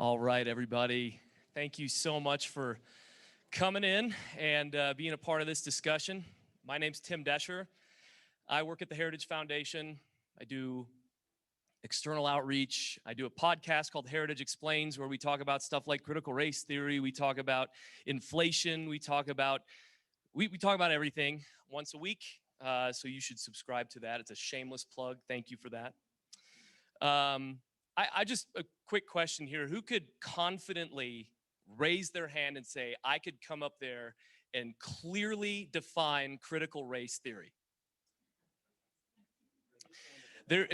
All right, everybody. Thank you so much for coming in and being a part of this discussion. My name's Tim Desher. I work at the Heritage Foundation. I do external outreach. I do a podcast called Heritage Explains, where we talk about stuff like critical race theory. We talk about inflation. We talk about everything once a week. So you should subscribe to that. It's a shameless plug. Thank you for that. I just, a quick question here. Who could confidently raise their hand and say, I could come up there and clearly define critical race theory?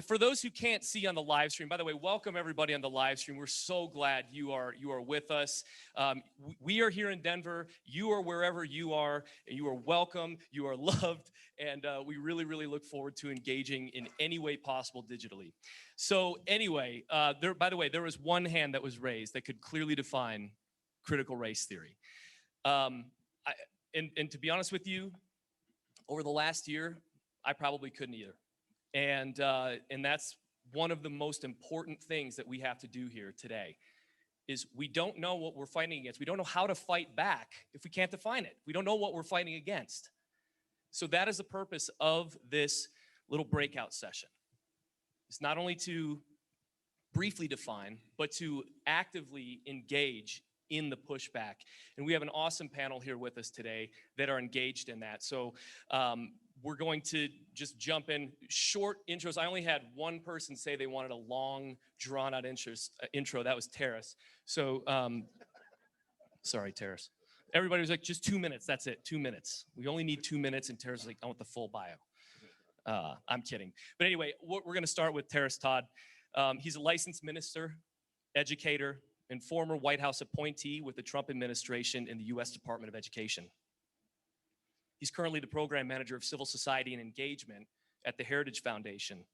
For those who can't see on the live stream, by the way, welcome everybody on the live stream. We're so glad you are with us. We are here in Denver. You are wherever you are. You are welcome. You are loved. And we really, really look forward to engaging in any way possible digitally. So anyway, by the way, there was one hand that was raised that could clearly define critical race theory. And to be honest with you, over the last year, I probably couldn't either. And that's one of the most important things that we have to do here today is we don't know what we're fighting against. We don't know how to fight back if we can't define it. We don't know what we're fighting against. So that is the purpose of this little breakout session. It's not only to briefly define, but to actively engage in the pushback. And we have an awesome panel here with us today that are engaged in that. So we're going to just jump in. Short intros. I only had one person say they wanted a long, drawn-out intro. That was Terris. So, sorry, Terris. Everybody was like, just 2 minutes. That's it, 2 minutes. We only need 2 minutes, and Terris was like, I want the full bio. I'm kidding. But anyway, we're going to start with Terris Todd. He's a licensed minister, educator, and former White House appointee with the Trump administration in the U.S. Department of Education. He's currently the program manager of civil society and engagement at the Heritage Foundation.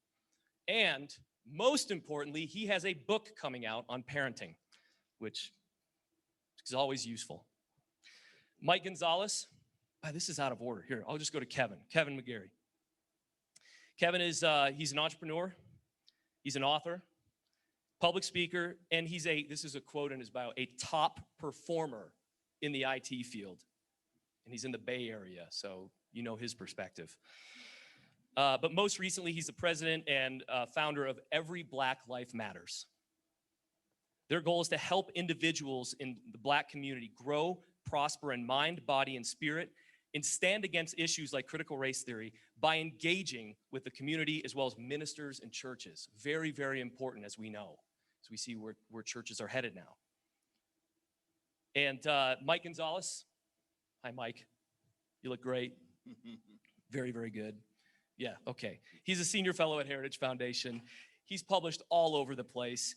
And most importantly, he has a book coming out on parenting, which is always useful. Mike Gonzalez. This is out of order. Here, I'll just go to Kevin McGary. Kevin is, he's an entrepreneur. He's an author, public speaker, and this is a quote in his bio, a top performer in the IT field. And he's in the Bay Area, so you know his perspective. But most recently, he's the president and founder of Every Black Life Matters. Their goal is to help individuals in the Black community grow, prosper in mind, body, and spirit, and stand against issues like critical race theory by engaging with the community as well as ministers and churches. Very, very important, as we know, as we see where churches are headed now. And Mike Gonzalez. Hi, Mike. You look great. Very, very good. Yeah, okay. He's a senior fellow at Heritage Foundation. He's published all over the place.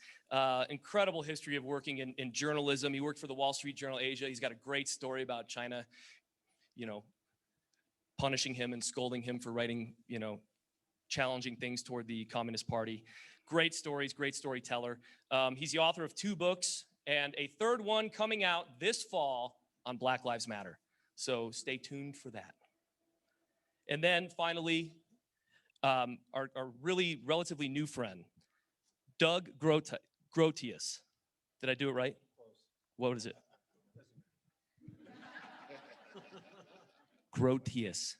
Incredible history of working in journalism. He worked for the Wall Street Journal Asia. He's got a great story about China, punishing him and scolding him for writing, challenging things toward the Communist Party. Great stories, great storyteller. He's the author of 2 books and a 3rd one coming out this fall on Black Lives Matter. So stay tuned for that. And then finally, our really relatively new friend, Doug Groothuis. Did I do it right? Close. What is it? Groothuis.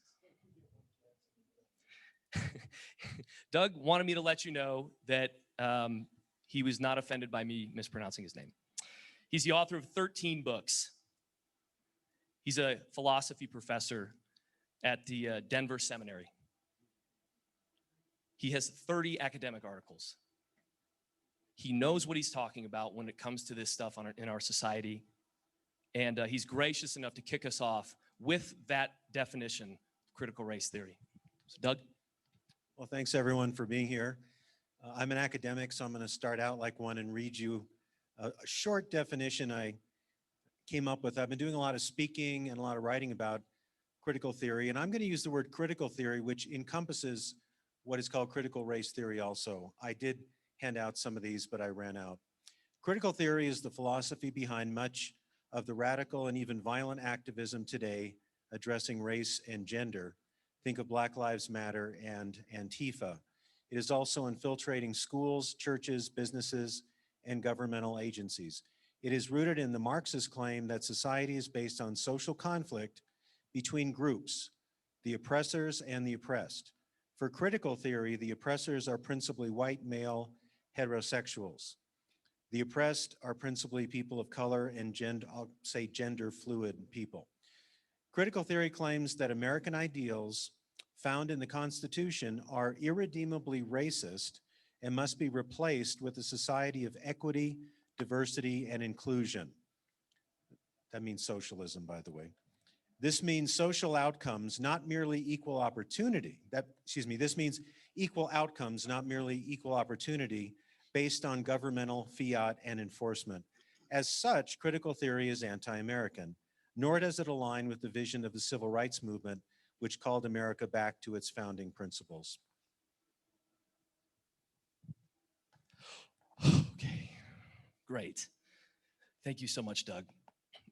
Doug wanted me to let you know that he was not offended by me mispronouncing his name. He's the author of 13 books. He's a philosophy professor at the Denver Seminary. He has 30 academic articles. He knows what he's talking about when it comes to this stuff in our society. And he's gracious enough to kick us off with that definition, critical race theory. So, Doug? Well, thanks everyone for being here. I'm an academic, so I'm going to start out like one and read you a short definition I came up with. I've been doing a lot of speaking and a lot of writing about critical theory, and I'm going to use the word critical theory, which encompasses what is called critical race theory also. I did hand out some of these, but I ran out. Critical theory is the philosophy behind much of the radical and even violent activism today addressing race and gender. Think of Black Lives Matter and Antifa. It is also infiltrating schools, churches, businesses, and governmental agencies. It is rooted in the Marxist claim that society is based on social conflict between groups, the oppressors and the oppressed. For critical theory, the oppressors are principally white male heterosexuals. The oppressed are principally people of color and I'll say gender fluid people. Critical theory claims that American ideals found in the Constitution are irredeemably racist and must be replaced with a society of equity, diversity, and inclusion. That means socialism, by the way. This means social outcomes, not merely equal opportunity. This means equal outcomes, not merely equal opportunity, based on governmental fiat and enforcement. As such, critical theory is anti-American, nor does it align with the vision of the civil rights movement, which called America back to its founding principles. Okay, great. Thank you so much, Doug.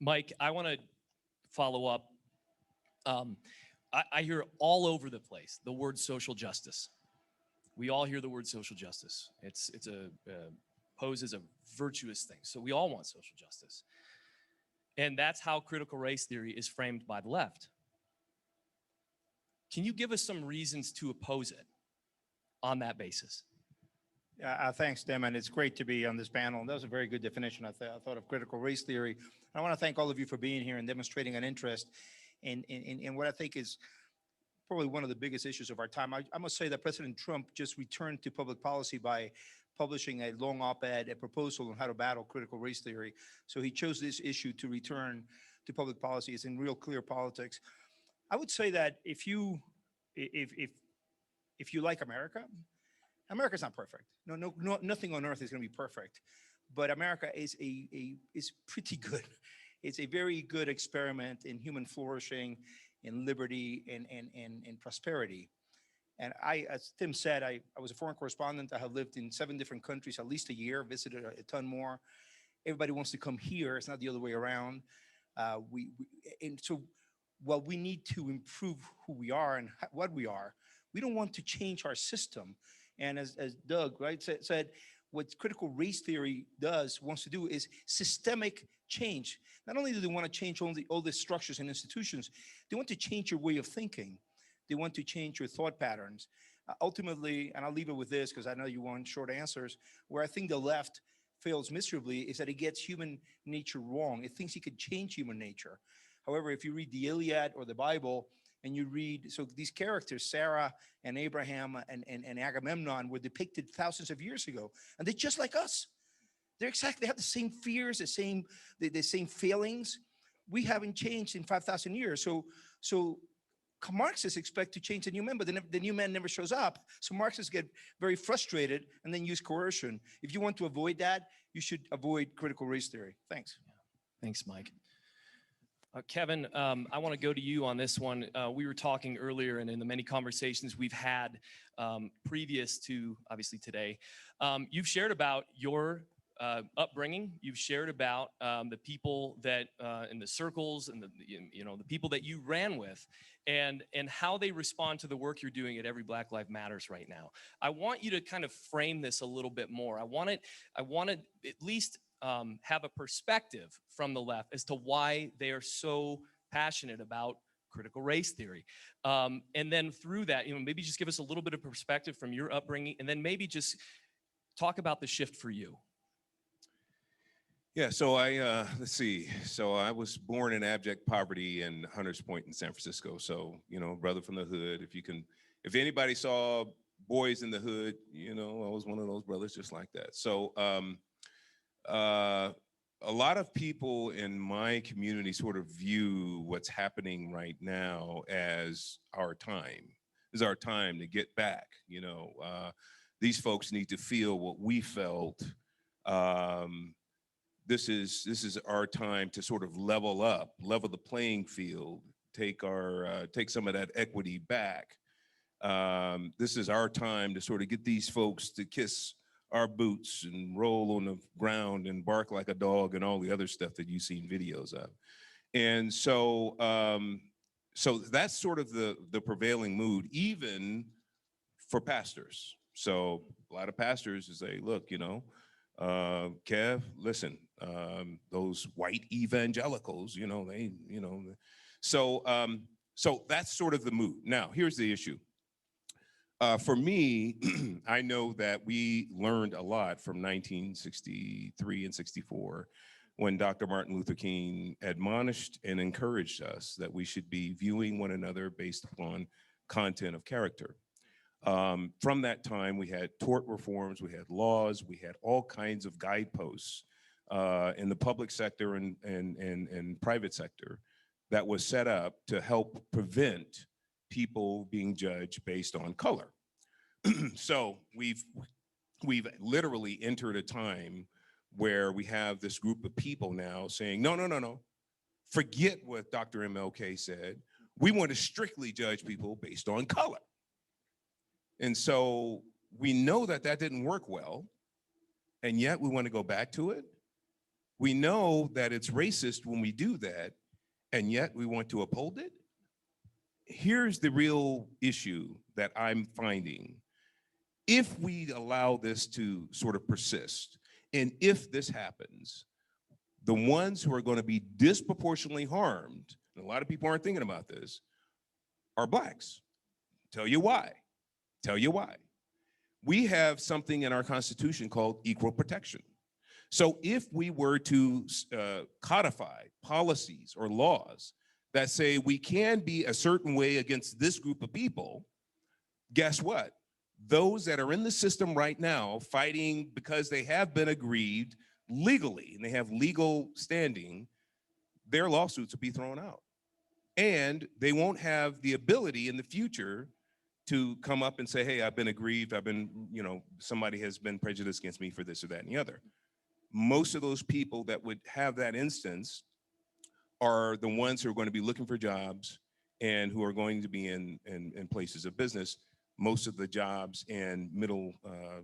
Mike, I want to follow up. I hear all over the place the word social justice. We all hear the word social justice. It's poses a virtuous thing. So we all want social justice. And that's how critical race theory is framed by the left. Can you give us some reasons to oppose it on that basis? Yeah, thanks, Tim, and it's great to be on this panel. That was a very good definition, I thought, of critical race theory. I want to thank all of you for being here and demonstrating an interest in what I think is probably one of the biggest issues of our time. I must say that President Trump just returned to public policy by publishing a long op-ed, a proposal on how to battle critical race theory. So he chose this issue to return to public policy. It's in real clear politics. I would say that if you like America, America's not perfect. No, nothing on earth is going to be perfect, but America is pretty good. It's a very good experiment in human flourishing, in liberty, and prosperity. And as Tim said, I was a foreign correspondent. I have lived in 7 different countries, at least a year, visited a ton more. Everybody wants to come here. It's not the other way around. And so while we need to improve who we are and what we are, we don't want to change our system. And as Doug said, what critical race theory wants to do is systemic change. Not only do they want to change all the structures and institutions, they want to change your way of thinking. They want to change your thought patterns. Ultimately, and I'll leave it with this because I know you want short answers, where I think the left fails miserably is that it gets human nature wrong. It thinks it could change human nature. However, if you read the Iliad or the Bible, and you read, so these characters, Sarah and Abraham and Agamemnon, were depicted thousands of years ago, and they're just like us. They have the same fears, the same failings. We haven't changed in 5,000 years. So Marxists expect to change the new man, but the new man never shows up. So Marxists get very frustrated and then use coercion. If you want to avoid that, you should avoid critical race theory. Thanks. Thanks, Mike. Kevin, I want to go to you on this one. We were talking earlier, and in the many conversations we've had previous to, obviously, today, you've shared about your upbringing. You've shared about the people that in the circles and the people that you ran with, and how they respond to the work you're doing at Every Black Life Matters right now. I want you to kind of frame this a little bit more. I want to at least have a perspective from the left as to why they are so passionate about critical race theory. And then through that, maybe just give us a little bit of perspective from your upbringing, and then maybe just talk about the shift for you. Yeah, so let's see. So I was born in abject poverty in Hunters Point in San Francisco. So, brother from the hood, if anybody saw Boys in the Hood, I was one of those brothers just like that. So, a lot of people in my community sort of view what's happening right now as our time. This is our time to get back. These folks need to feel what we felt. This is our time to sort of level the playing field, take some of that equity back. This is our time to sort of get these folks to kiss our boots and roll on the ground and bark like a dog and all the other stuff that you've seen videos of. And so so that's sort of the prevailing mood, even for pastors. So a lot of pastors say, look, Kev, listen, those white evangelicals, so so that's sort of the mood. Now, here's the issue. For me, I know that we learned a lot from 1963 and 64 when Dr. Martin Luther King admonished and encouraged us that we should be viewing one another based upon content of character. From that time, we had tort reforms, we had laws, we had all kinds of guideposts in the public sector and private sector that was set up to help prevent people being judged based on color. So we've literally entered a time where we have this group of people now saying, no, forget what Dr. MLK said. We want to strictly judge people based on color. And so we know that that didn't work well, and yet we want to go back to it. We know that it's racist when we do that, and yet we want to uphold it. Here's the real issue that I'm finding. If we allow this to sort of persist, and if this happens, the ones who are going to be disproportionately harmed, and a lot of people aren't thinking about this, are Blacks. Tell you why. We have something in our Constitution called equal protection. So if we were to codify policies or laws that say we can be a certain way against this group of people, guess what? Those that are in the system right now fighting because they have been aggrieved legally and they have legal standing, their lawsuits will be thrown out. And they won't have the ability in the future to come up and say, hey, I've been aggrieved, somebody has been prejudiced against me for this or that and the other. Most of those people that would have that instance are the ones who are going to be looking for jobs and who are going to be in places of business. Most of the jobs in middle,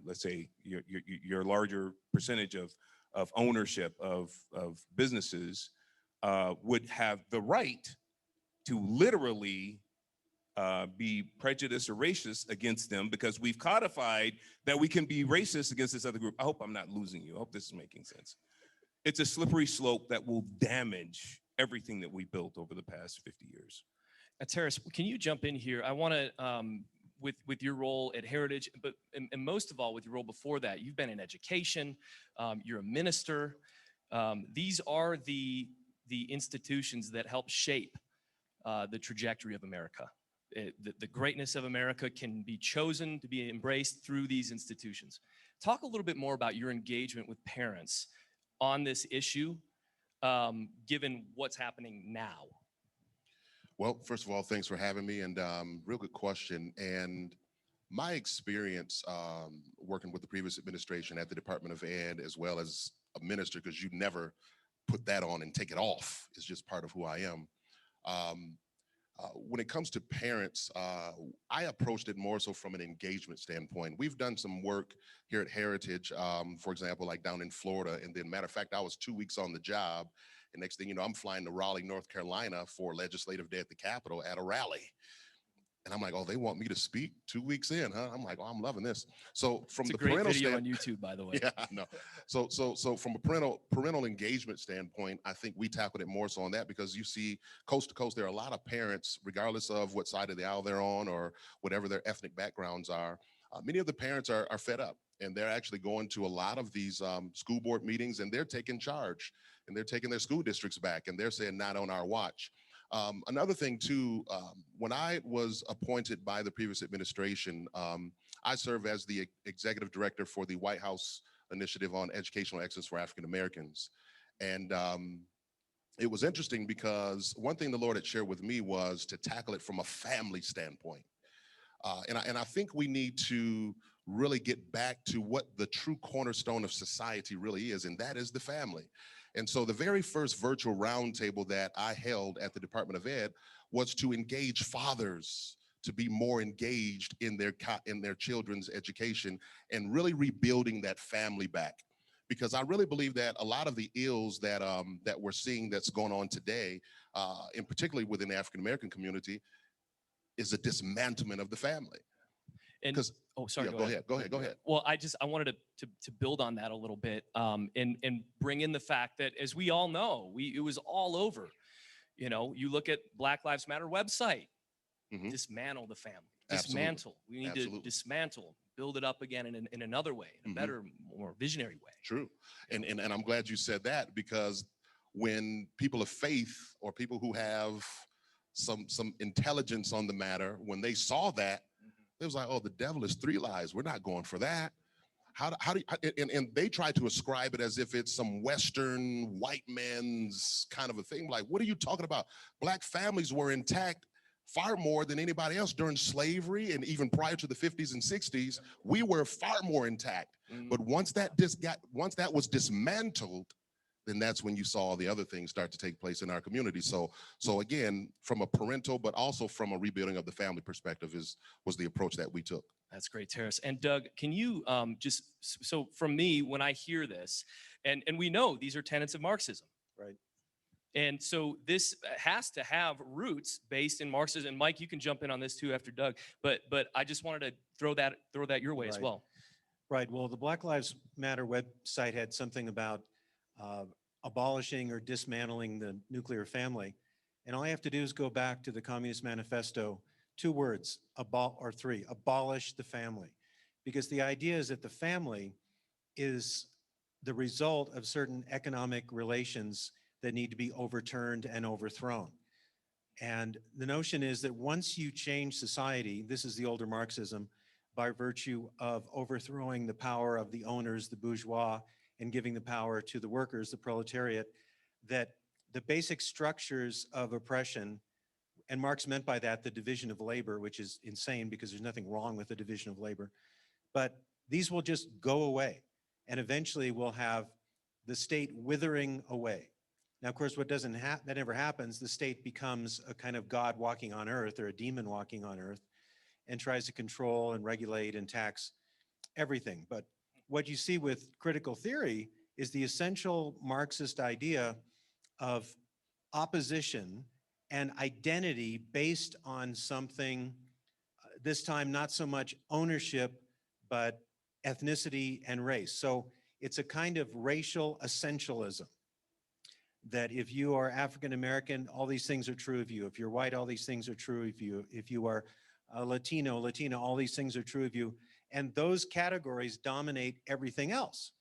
let's say your larger percentage of ownership of businesses would have the right to literally be prejudiced or racist against them because we've codified that we can be racist against this other group. I hope I'm not losing you. I hope this is making sense. It's a slippery slope that will damage everything that we built over the past 50 years. Terris, can you jump in here? I want to, with your role at Heritage, but and most of all with your role before that, you've been in education, you're a minister. These are the institutions that help shape the trajectory of America. The greatness of America can be chosen to be embraced through these institutions. Talk a little bit more about your engagement with parents on this issue, given what's happening now. Well, first of all, thanks for having me, and real good question. And my experience working with the previous administration at the Department of Ed, as well as a minister, because you never put that on and take it off, is just part of who I am. When it comes to parents, I approached it more so from an engagement standpoint. We've done some work here at Heritage, for example, like down in Florida. And then, matter of fact, I was 2 weeks on the job. And next thing you know, I'm flying to Raleigh, North Carolina for Legislative Day at the Capitol at a rally. And I'm like, oh, they want me to speak 2 weeks in, huh? I'm like, oh, I'm loving this. So from It's the a great parental video on YouTube, by the way. Yeah, I know. So from a parental engagement standpoint, I think we tackled it more so on that because you see coast to coast, there are a lot of parents, regardless of what side of the aisle they're on or whatever their ethnic backgrounds are. Many of the parents are fed up, and they're actually going to a lot of these school board meetings, and they're taking charge, and they're taking their school districts back, and they're saying, not on our watch. Another thing too, when I was appointed by the previous administration, I serve as the executive director for the White House Initiative on Educational Excellence for African Americans. And it was interesting because one thing the Lord had shared with me was to tackle it from a family standpoint. And I think we need to really get back to what the true cornerstone of society really is, and that is the family. And so the very first virtual roundtable that I held at the Department of Ed was to engage fathers to be more engaged in their children's education and really rebuilding that family back. Because I really believe that a lot of the ills that we're seeing that's going on today, and particularly within the African American community, is a dismantlement of the family. And Oh, sorry. Yeah, go ahead. Go ahead. Well, I wanted to build on that a little bit, and bring in the fact that, as we all know, it was all over. You know, you look at Black Lives Matter website, Mhm. dismantle the family, Absolutely. dismantle. We need to Absolutely. dismantle, build it up again in another way, in a Mhm. better, more visionary way. True. And I'm glad you said that, because when people of faith or people who have some intelligence on the matter, when they saw that, it was like, oh, the devil is three lies. We're not going for that. How do you, and they try to ascribe it as if it's some Western white man's kind of a thing. Like, what are you talking about? Black families were intact far more than anybody else during slavery, and even prior to the 50s and 60s, we were far more intact. But once that was dismantled, then that's when you saw the other things start to take place in our community. So again, from a parental, but also from a rebuilding of the family perspective was the approach that we took. That's great, Terris. And Doug, can you so from me, when I hear this, and we know these are tenets of Marxism. Right. And so this has to have roots based in Marxism. And Mike, you can jump in on this too after Doug. But I just wanted to throw that your way as Right. well. Right. Well, the Black Lives Matter website had something about abolishing or dismantling the nuclear family. And all I have to do is go back to the Communist Manifesto, 2 words, or 3, abolish the family. Because the idea is that the family is the result of certain economic relations that need to be overturned and overthrown. And the notion is that once you change society, this is the older Marxism, by virtue of overthrowing the power of the owners, the bourgeois, and giving the power to the workers, the proletariat, that the basic structures of oppression, and Marx meant by that the division of labor, which is insane because there's nothing wrong with the division of labor, but these will just go away. And eventually we'll have the state withering away. Now, of course, that never happens. The state becomes a kind of God walking on earth, or a demon walking on earth, and tries to control and regulate and tax everything. But what you see with critical theory is the essential Marxist idea of opposition and identity based on something, this time not so much ownership, but ethnicity and race. So it's a kind of racial essentialism, that if you are African American, all these things are true of you. If you're white, all these things are true of you. If you are Latino, Latina, all these things are true of you. And those categories dominate everything else.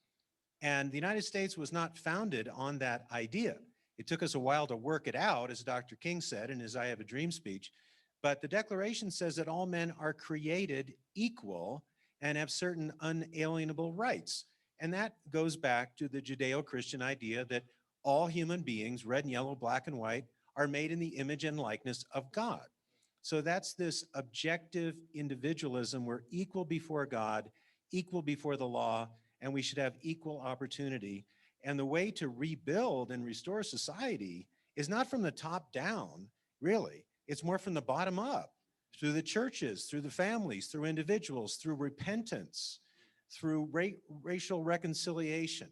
And the United States was not founded on that idea. It took us a while to work it out, as Dr. King said in his I Have a Dream speech. But the Declaration says that all men are created equal and have certain unalienable rights. And that goes back to the Judeo-Christian idea that all human beings, red and yellow, black and white, are made in the image and likeness of God. So that's this objective individualism. We're equal before God, equal before the law, and we should have equal opportunity. And the way to rebuild and restore society is not from the top down, really. It's more from the bottom up, through the churches, through the families, through individuals, through repentance, through racial reconciliation.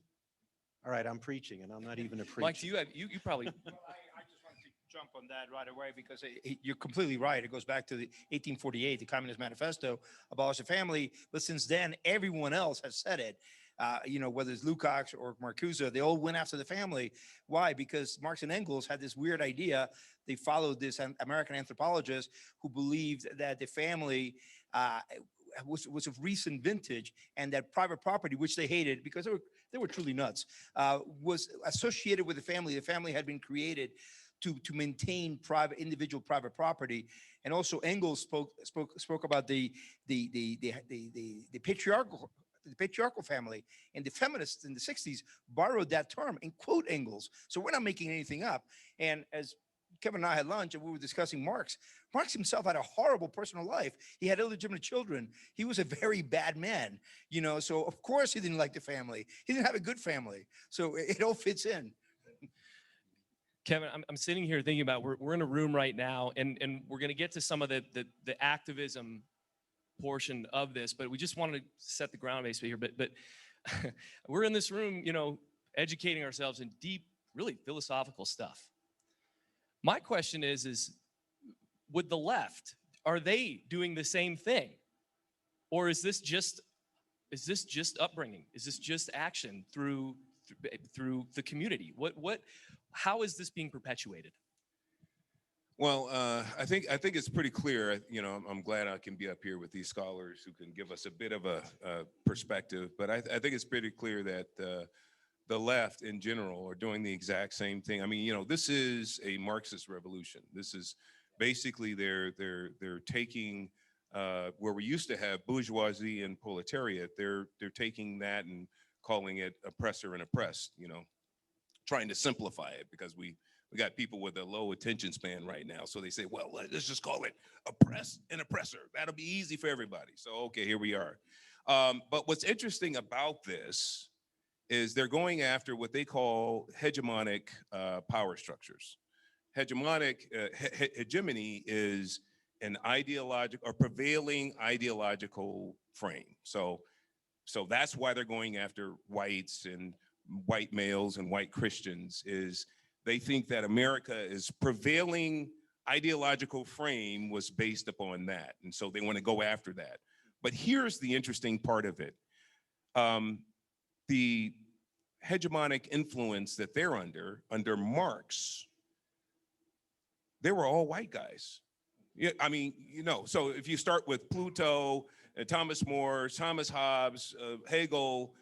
All right, I'm preaching, and I'm not even a preacher. Mike, do you probably... I just wanted to jump on that right away, because you're completely right. It goes back to the 1848, the Communist Manifesto, abolish the family. But since then, everyone else has said it. Whether it's Lukács or Marcuse, they all went after the family. Why? Because Marx and Engels had this weird idea. They followed this American anthropologist who believed that the family was of recent vintage, and that private property, which they hated because they were truly nuts, was associated with the family. The family had been created to maintain individual private property. And also Engels spoke about the patriarchal family, and the feminists in the 60s borrowed that term and quote Engels. So we're not making anything up. And as Kevin and I had lunch and we were discussing Marx himself had a horrible personal life. He had illegitimate children. He was a very bad man, so of course he didn't like the family. He didn't have a good family. So it all fits in. Kevin, I'm sitting here thinking about, we're in a room right now, and we're going to get to some of the activism portion of this, but we just wanted to set the ground base here. But we're in this room, educating ourselves in deep, really philosophical stuff. My question is with the left, are they doing the same thing? Or is this just upbringing? Is this just action through the community? How is this being perpetuated? Well, I think it's pretty clear. You know, I'm glad I can be up here with these scholars who can give us a bit of a perspective. But I think it's pretty clear that the left in general are doing the exact same thing. I mean, you know, this is a Marxist revolution. This is basically they're taking where we used to have bourgeoisie and proletariat. They're taking that and calling it oppressor and oppressed. You know, trying to simplify it because we got people with a low attention span right now. So they say, well, let's just call it oppress and oppressor. That'll be easy for everybody. So, okay, here we are. But what's interesting about this is they're going after what they call hegemonic power structures. Hegemony is an ideological or prevailing ideological frame. So that's why they're going after whites and white males and white Christians, is they think that America's prevailing ideological frame was based upon that. And so they want to go after that. But here's the interesting part of it. The hegemonic influence that they're under Marx, they were all white guys. Yeah, I mean, you know, so if you start with Plato, Thomas More, Thomas Hobbes, Hegel,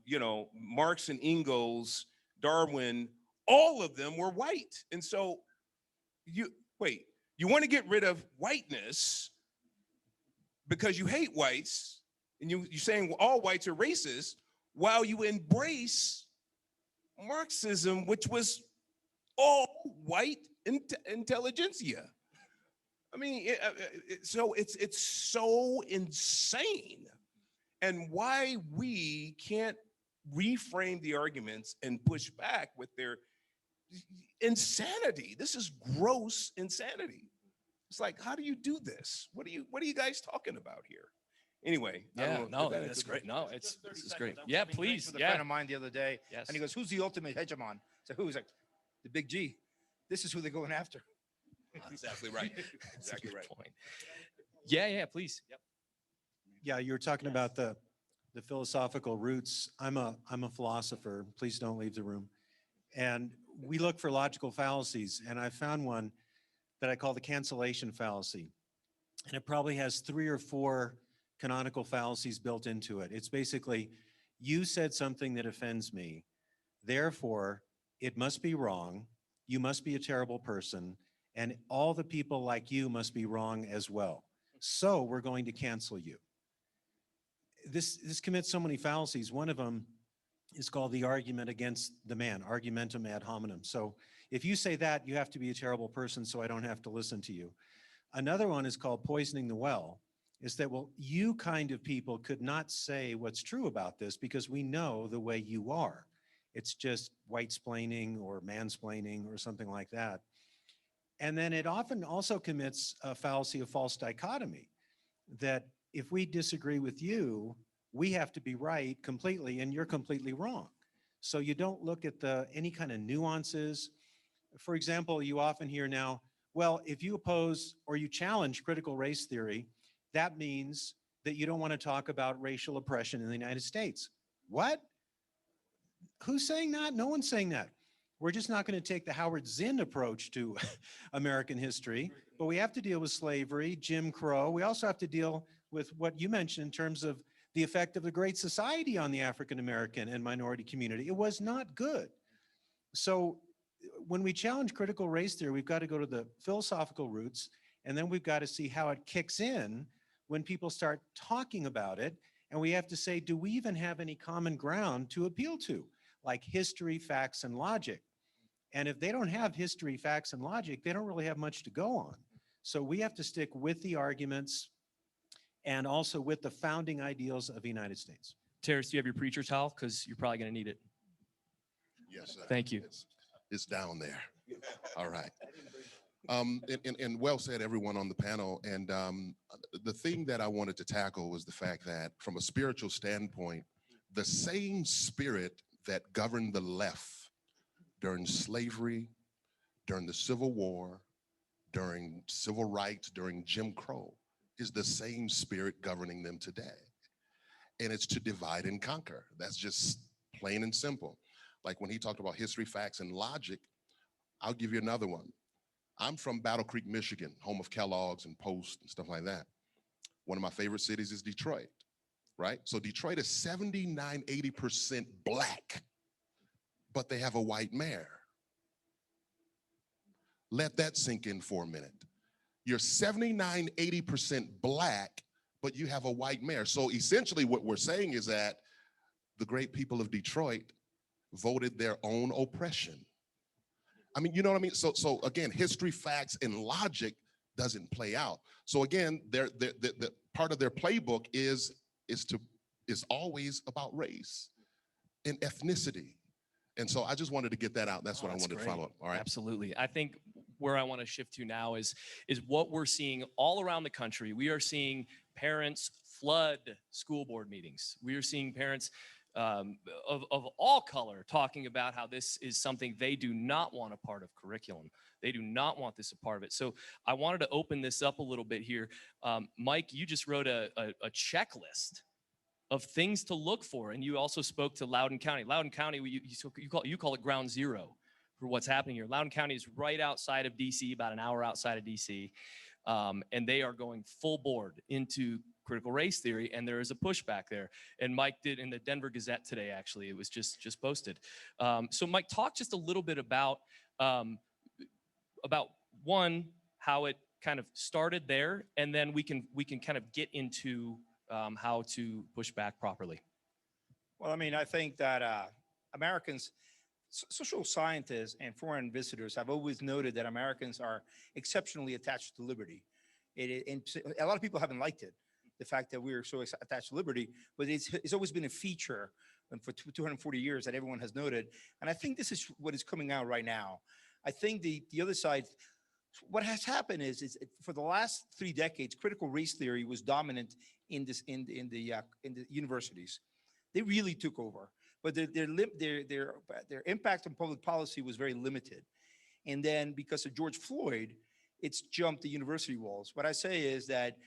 you know, Marx and Engels, Darwin, all of them were white. And so you want to get rid of whiteness because you hate whites, and you're saying, well, all whites are racist, while you embrace Marxism, which was all white intelligentsia. I mean, so it's so insane. And why we can't reframe the arguments and push back with their insanity. This is gross insanity. It's like, how do you do this? What are you guys talking about here? Anyway, Yeah, no, that's great. No, this is great. Yeah, please. With a Yeah. friend of mine the other day, Yes. and he goes, "Who's the ultimate hegemon?" So who's like, the big G. This is who they're going after. Exactly right. That's a Exactly good right. point. Yeah, please. Yep. Yeah, you were talking about the philosophical roots. I'm a philosopher. Please don't leave the room. And we look for logical fallacies, and I found one that I call the cancellation fallacy. And it probably has 3 or 4 canonical fallacies built into it. It's basically, you said something that offends me, therefore it must be wrong, you must be a terrible person, and all the people like you must be wrong as well. So we're going to cancel you. This commits so many fallacies. One of them is called the argument against the man, argumentum ad hominem. So if you say that, you have to be a terrible person, so I don't have to listen to you. Another one is called poisoning the well, is that, well, you kind of people could not say what's true about this because we know the way you are. It's just white-splaining or mansplaining or something like that. And then it often also commits a fallacy of false dichotomy, that if we disagree with you, we have to be right completely and you're completely wrong. So you don't look at any kind of nuances. For example, you often hear now, well, if you oppose or you challenge critical race theory, that means that you don't want to talk about racial oppression in the United States. What? Who's saying that? No one's saying that. We're just not going to take the Howard Zinn approach to American history, but we have to deal with slavery, Jim Crow. We also have to deal with what you mentioned in terms of the effect of the Great Society on the African American and minority community. It was not good. So when we challenge critical race theory, we've got to go to the philosophical roots, and then we've got to see how it kicks in when people start talking about it. And we have to say, do we even have any common ground to appeal to, like history, facts, and logic? And if they don't have history, facts, and logic, they don't really have much to go on. So we have to stick with the arguments and also with the founding ideals of the United States. Terris, do you have your preacher towel? Because you're probably going to need it. Yes, sir. Thank you. It's down there. All right. And well said, everyone on the panel. And the thing that I wanted to tackle was the fact that from a spiritual standpoint, the same spirit that governed the left during slavery, during the Civil War, during civil rights, during Jim Crow, is the same spirit governing them today. And it's to divide and conquer. That's just plain and simple. Like when he talked about history, facts, and logic, I'll give you another one. I'm from Battle Creek, Michigan, home of Kellogg's and Post and stuff like that. One of my favorite cities is Detroit, right? So Detroit is 79, 80% black, but they have a white mayor. Let that sink in for a minute. You're 79, 80% black, but you have a white mayor. So essentially what we're saying is that the great people of Detroit voted their own oppression. I mean, you know what I mean? So again, history, facts, and logic doesn't play out. So again, the part of their playbook is always about race and ethnicity. And so I just wanted to get that out. That's what I wanted to follow up. All right. Absolutely. I think where I want to shift to now is what we're seeing all around the country. We are seeing parents flood school board meetings. We are seeing parents of all color talking about how this is something they do not want a part of curriculum. They do not want this a part of it. So I wanted to open this up a little bit here. Mike, you just wrote a checklist of things to look for, and you also spoke to Loudoun County. Loudoun County, you call it ground zero for what's happening here. Loudoun County is right outside of DC, about an hour outside of DC, and they are going full board into critical race theory, and there is a pushback there. And Mike did in the Denver Gazette today, actually. It was just posted. So Mike, talk just a little bit about one, how it kind of started there, and then we can kind of get into how to push back properly. Well, I mean, I think that Americans, social scientists and foreign visitors have always noted that Americans are exceptionally attached to liberty. And a lot of people haven't liked it, the fact that we're so attached to liberty, but it's always been a feature for 240 years that everyone has noted. And I think this is what is coming out right now. I think the other side, what has happened is for the last 3 decades, critical race theory was dominant in the universities. They really took over, but their impact on public policy was very limited. And then because of George Floyd, it's jumped the university walls. What I say is that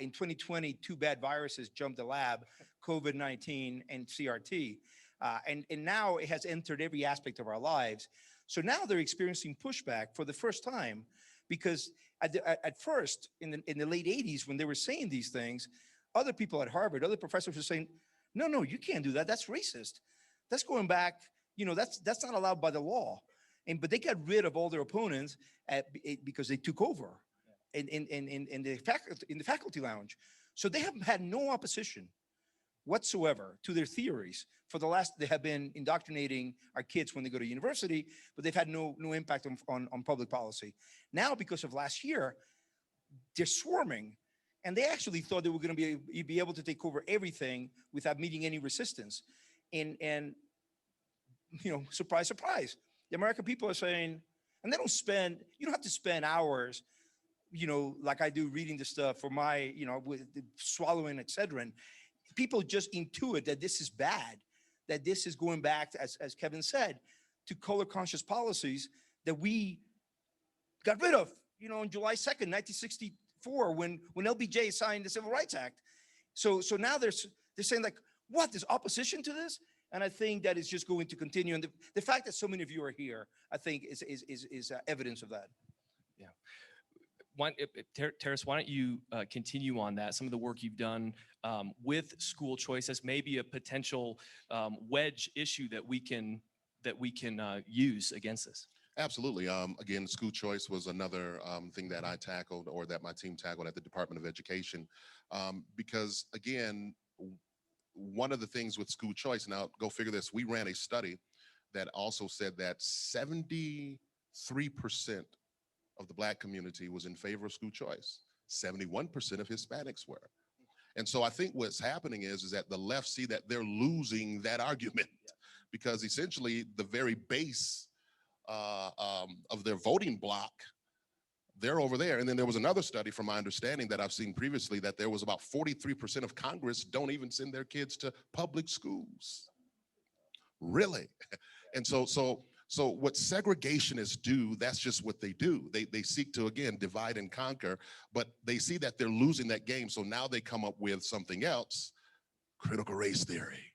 in 2020, 2 bad viruses jumped the lab, COVID-19 and CRT. And now it has entered every aspect of our lives. So now they're experiencing pushback for the first time, because at first, in the late 80s, when they were saying these things, other people at Harvard, other professors were saying, no, you can't do that. That's racist. That's going back, that's not allowed by the law. But they got rid of all their opponents because they took over in the faculty lounge. So they have had no opposition whatsoever to their theories. They have been indoctrinating our kids when they go to university, but they've had no impact on public policy. Now, because of last year, they're swarming, and they actually thought they were going to be able to take over everything without meeting any resistance. And surprise, surprise, the American people are saying, and you don't have to spend hours, like I do reading the stuff for my, with swallowing Excedrin. People just intuit that this is bad, that this is going back, as Kevin said, to color conscious policies that we got rid of, on July 2nd, 1964, when LBJ signed the Civil Rights Act. So now they're saying, like, what, there's opposition to this? And I think that is just going to continue. And the fact that so many of you are here, I think is evidence of that. Yeah. Terris, why don't you continue on that? Some of the work you've done with school choice as maybe a potential wedge issue that we can use against this. Absolutely. Again, school choice was another thing that I tackled, or that my team tackled at the Department of Education, because again, one of the things with school choice, now go figure this, we ran a study that also said that 73% of the Black community was in favor of school choice. 71% of Hispanics were. And so I think what's happening is that the left see that they're losing that argument, because essentially the very base of their voting block, they're over there. And then there was another study, from my understanding, that I've seen previously, that there was about 43% of Congress don't even send their kids to public schools. Really? And so So what segregationists do, that's just what they do. They seek to, again, divide and conquer, but they see that they're losing that game. So now they come up with something else, critical race theory.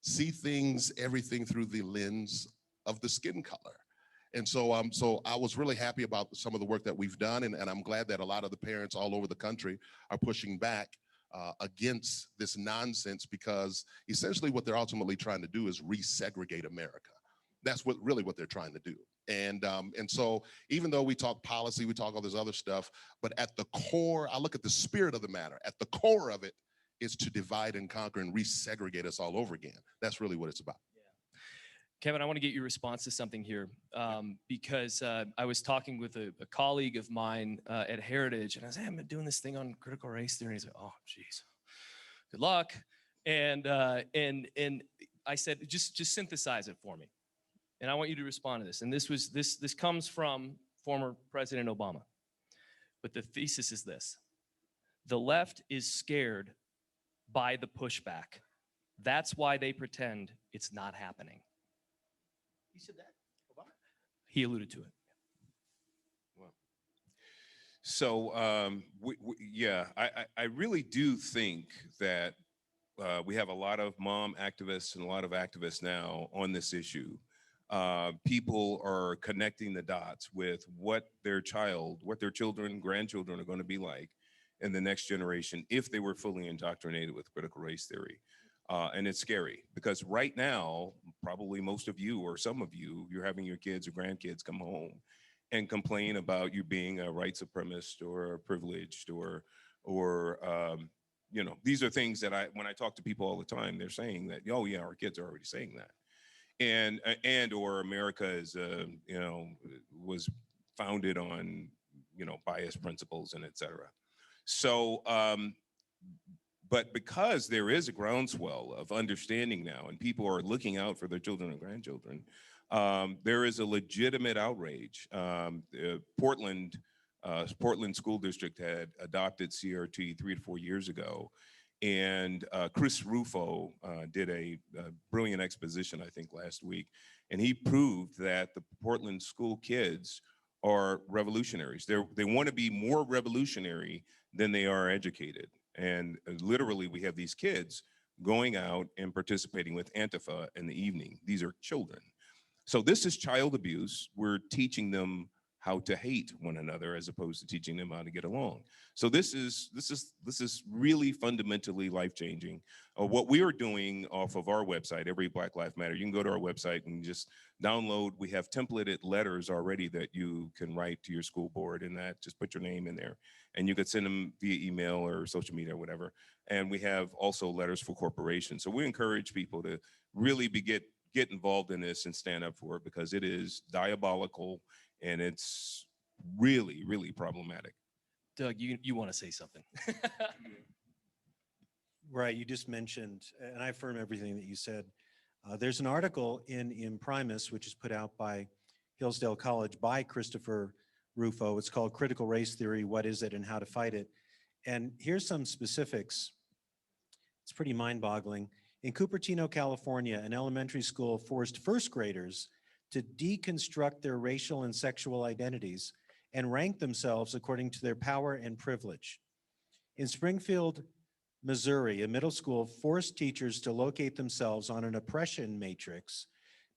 See things, everything through the lens of the skin color. And so I was really happy about some of the work that we've done, and I'm glad that a lot of the parents all over the country are pushing back against this nonsense, because essentially what they're ultimately trying to do is resegregate America. That's really what they're trying to do. And so even though we talk policy, we talk all this other stuff, but at the core, I look at the spirit of the matter. At the core of it is to divide and conquer and resegregate us all over again. That's really what it's about. Kevin, I want to get your response to something here, because I was talking with a colleague of mine at Heritage, and I was, hey, I'm doing this thing on critical race theory. And he's like, oh, geez, good luck. And I said, just synthesize it for me. And I want you to respond to this. And this comes from former President Obama. But the thesis is this: the left is scared by the pushback. That's why they pretend it's not happening. He said that, Obama? He alluded to it. Well, so yeah, I really do think that we have a lot of mom activists and a lot of activists now on this issue. People are connecting the dots with what their children, grandchildren are going to be like in the next generation if they were fully indoctrinated with critical race theory. And it's scary because right now, probably most of you or some of you, you're having your kids or grandkids come home and complain about you being a white supremacist or privileged or you know, these are things that when I talk to people all the time, they're saying that, oh yeah, our kids are already saying that. And or America is, you know, was founded on, you know, biased principles and et cetera. So, but because there is a groundswell of understanding now and people are looking out for their children and grandchildren, there is a legitimate outrage. Portland School District had adopted CRT 3 to 4 years ago. And Chris Rufo did a brilliant exposition, I think, last week. And he proved that the Portland school kids are revolutionaries. They want to be more revolutionary than they are educated. And literally, we have these kids going out and participating with Antifa in the evening. These are children. So this is child abuse. We're teaching them how to hate one another as opposed to teaching them how to get along. So this is really fundamentally life-changing. What we are doing off of our website, Every Black Life Matter, you can go to our website and just download. We have templated letters already that you can write to your school board, and that just put your name in there. And you could send them via email or social media or whatever. And we have also letters for corporations. So we encourage people to really get involved in this and stand up for it, because it is diabolical and it's really, really problematic. Doug, you want to say something? Right, you just mentioned, and I affirm everything that you said. There's an article in Imprimis, which is put out by Hillsdale College by Christopher Rufo. It's called Critical Race Theory, What is it and How to Fight It? And here's some specifics. It's pretty mind-boggling. In Cupertino, California, an elementary school forced first graders to deconstruct their racial and sexual identities and rank themselves according to their power and privilege. In Springfield, Missouri, a middle school forced teachers to locate themselves on an oppression matrix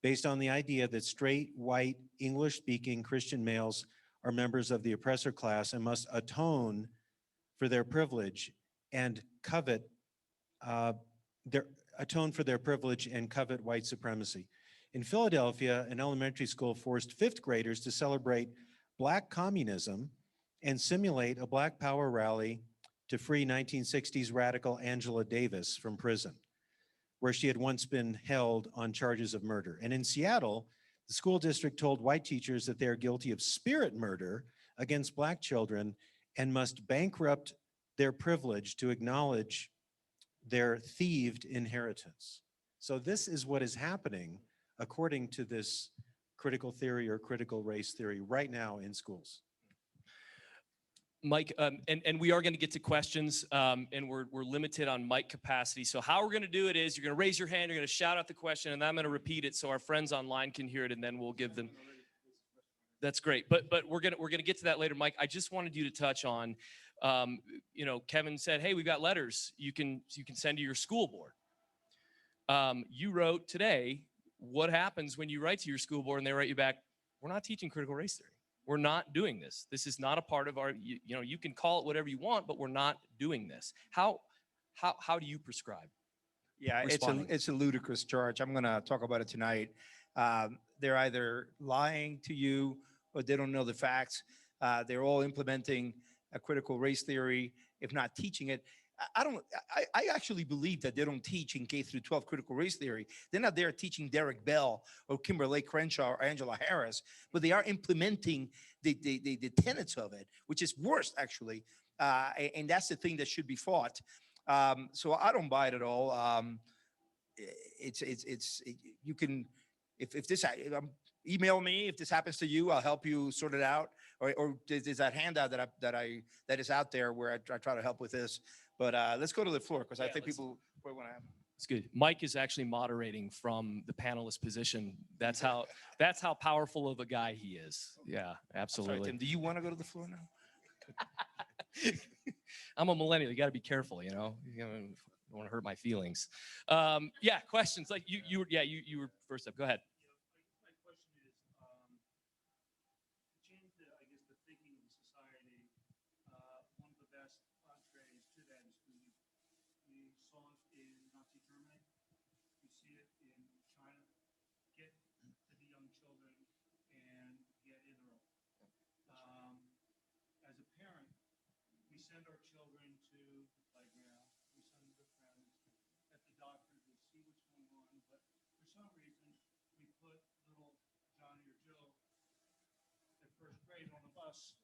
based on the idea that straight, white, English-speaking Christian males are members of the oppressor class and must atone for their privilege and covet white supremacy. In Philadelphia, an elementary school forced fifth graders to celebrate Black communism and simulate a Black Power rally to free 1960s radical Angela Davis from prison, where she had once been held on charges of murder. And in Seattle, the school district told white teachers that they are guilty of spirit murder against Black children and must bankrupt their privilege to acknowledge their thieved inheritance. So this is what is happening according to this critical theory or critical race theory right now in schools. Mike, and we are going to get to questions, and we're limited on mic capacity. So how we're going to do it is you're going to raise your hand, you're going to shout out the question, and I'm going to repeat it so our friends online can hear it, and then we'll give them. That's great, but we're gonna get to that later, Mike. I just wanted you to touch on, Kevin said, hey, we've got letters you can send to your school board. You wrote today, what happens when you write to your school board and they write you back, we're not teaching critical race theory. We're not doing this. This is not a part of our, you can call it whatever you want, but we're not doing this. How do you prescribe? Yeah, it's a ludicrous charge. I'm going to talk about it tonight. They're either lying to you or they don't know the facts. They're all implementing a critical race theory, if not teaching it. I actually believe that they don't teach in K through 12 critical race theory. They're not there teaching Derek Bell or Kimberly Crenshaw or Angela Harris, but they are implementing the tenets of it, which is worse actually. And that's the thing that should be fought. So I don't buy it at all. You can, if this, email me if this happens to you. I'll help you sort it out. Or there's that handout that is out there where I try to help with this. But let's go to the floor because I think people want to have. It's good. Mike is actually moderating from the panelist position. That's how powerful of a guy he is. Yeah, absolutely. Sorry, Tim, do you want to go to the floor now? I'm a millennial. You got to be careful. You don't want to hurt my feelings. Yeah, questions like you were first up. Go ahead. My question is, to change the thinking of the society, one of the best entrees to that is food. We saw it in Nazi Germany. We see it in China. Get to the young children and get in early. As a parent, we send our children to the playground. We send them to friends, at the doctor to see what's going on. But for some reason, we put little Johnny or Joe at first grade on the bus.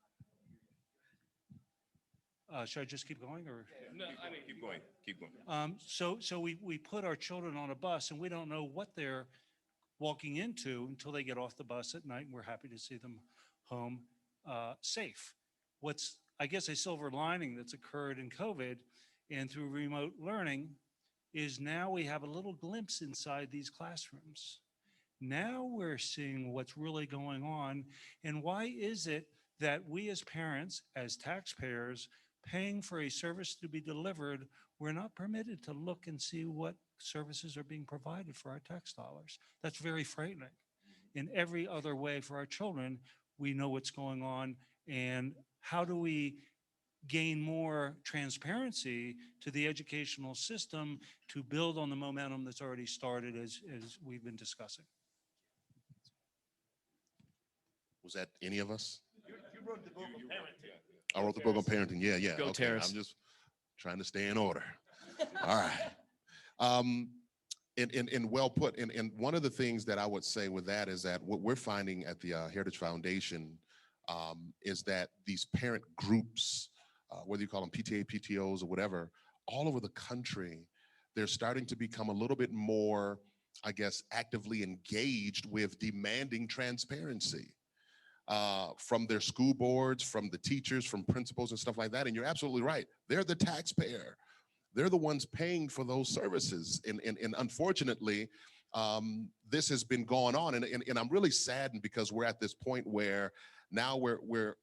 Should I just keep going, or? No, I mean, Keep going. So we put our children on a bus, and we don't know what they're walking into until they get off the bus at night, and we're happy to see them home safe. What's, I guess, a silver lining that's occurred in COVID and through remote learning is now we have a little glimpse inside these classrooms. Now we're seeing what's really going on, and why is it that we as parents, as taxpayers, paying for a service to be delivered, we're not permitted to look and see what services are being provided for our tax dollars? That's very frightening. In every other way for our children, we know what's going on, and how do we gain more transparency to the educational system to build on the momentum that's already started as we've been discussing? Was that any of us? You wrote the book on parenting. I wrote the book on parenting. Yeah. Go, Okay, Terris. I'm just trying to stay in order. All right. And well put. And one of the things that I would say with that is that what we're finding at the Heritage Foundation is that these parent groups, whether you call them PTA, PTOs, or whatever, all over the country, they're starting to become a little bit more, I guess, actively engaged with demanding transparency from their school boards, from the teachers, from principals and stuff like that. And you're absolutely right. They're the taxpayer. They're the ones paying for those services. And unfortunately, this has been going on. And I'm really saddened because we're at this point where now we're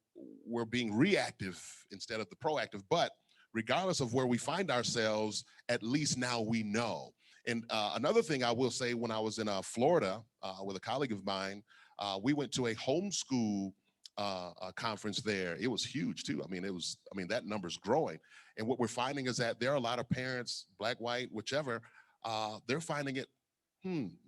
being reactive instead of the proactive. But regardless of where we find ourselves, at least now we know. And another thing I will say, when I was in Florida with a colleague of mine, we went to a homeschool conference there. It was huge too. That number's growing. And what we're finding is that there are a lot of parents, black, white, whichever, they're finding it,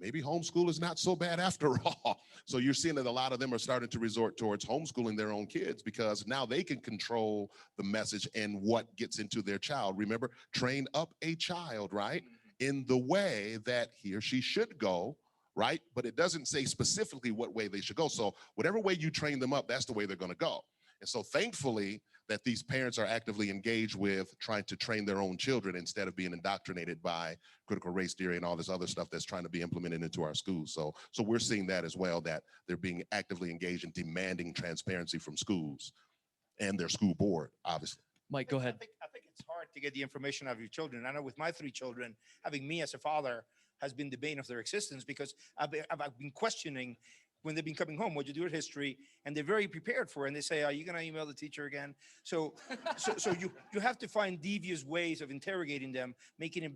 maybe homeschool is not so bad after all. So you're seeing that a lot of them are starting to resort towards homeschooling their own kids because now they can control the message and what gets into their child. Remember, train up a child, right, in the way that he or she should go, right? But it doesn't say specifically what way they should go. So whatever way you train them up, that's the way they're going to go. And so thankfully that these parents are actively engaged with trying to train their own children instead of being indoctrinated by critical race theory and all this other stuff that's trying to be implemented into our schools. So we're seeing that as well, that they're being actively engaged in demanding transparency from schools. and their school board, obviously. Mike, go ahead. I think it's hard to get the information out of your children. I know with my 3 children, having me as a father has been the bane of their existence, because I've been questioning when they've been coming home, what you do with history, and they're very prepared for it. And they say, are you going to email the teacher again? So you have to find devious ways of interrogating them, making it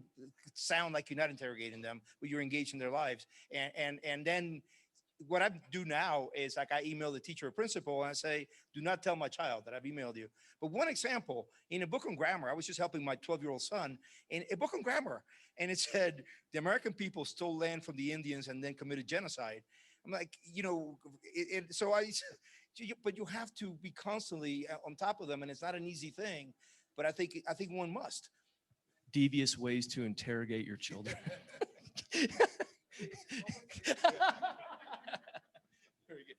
sound like you're not interrogating them, but you're engaged in their lives. And then what I do now is, like, I email the teacher or principal and I say, do not tell my child that I've emailed you. But one example, in a book on grammar, I was just helping my 12-year-old son in a book on grammar, and it said the American people stole land from the Indians and then committed genocide. I'm like, but you have to be constantly on top of them, and it's not an easy thing, but I think one must. Devious ways to interrogate your children. Very good.